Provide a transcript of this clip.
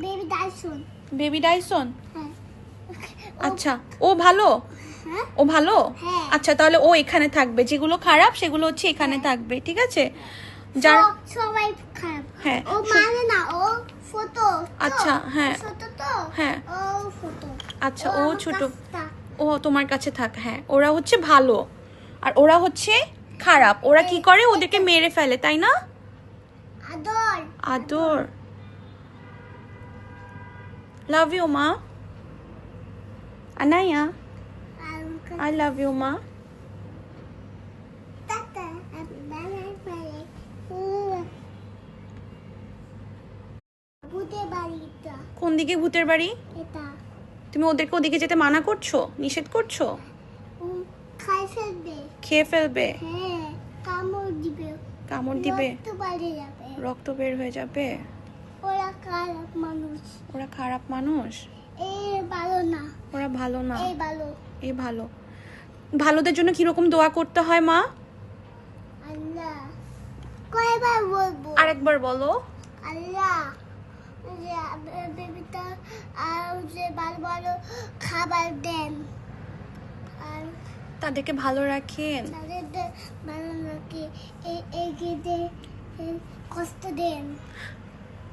Baby Dyson. Baby Dyson? হ্যাঁ। আচ্ছা, ও ভালো? হ্যাঁ। ও ভালো? হ্যাঁ। আচ্ছা, তাহলে ও এখানে থাকবে, যেগুলো খারাপ সেগুলো হচ্ছে এখানে থাকবে, ঠিক আছে? যার সবাই খারাপ। হ্যাঁ, ও মানে না, ও ফটো। আচ্ছা, হ্যাঁ ছোট তো। হ্যাঁ, ও ফটো। আচ্ছা, ও আমার ছোট, কাছে থাক। ও তোমার কাছে থাক। হ্যাঁ, ওরা হচ্ছে ভালো আর ওরা হচ্ছে খারাপ। ওরা কি করে, ওদেরকে মেরে ফেলে, তাই না? আদর। আদর। লাভ ইউ মা। আনায়া, আই লাভ ইউ মা। টাটা। ভূতের বাড়িটা কোন দিকে ভূতের বাড়ি? এটা। তুমি ওদেরকে ওদিকে যেতে মানা করছো, নিষেধ করছো? খাই ফেলবে। খেয়ে ফেলবে? হ্যাঁ, কামড় দিবে। কামড় দিবে? রক্ত বাইরে যাবে। রক্ত বের হয়ে যাবে? ওরা খারাপ মানুষ। ওরা খারাপ মানুষ? এই ভালো না। ওরা ভালো না? এই ভালো। এই ভালো। ভালোদের জন্য কিরকম দোয়া করতে হয় মা? আল্লাহ। কয়বার বলবো? আরেকবার বলো। আল্লাহ, যে বেবিটা আর যে ভালো ভালো খাবার দেন, আর তাদেরকে ভালো রাখেন। তাদের ভালো রাখে, এগিয়ে দেন, কষ্ট দেন।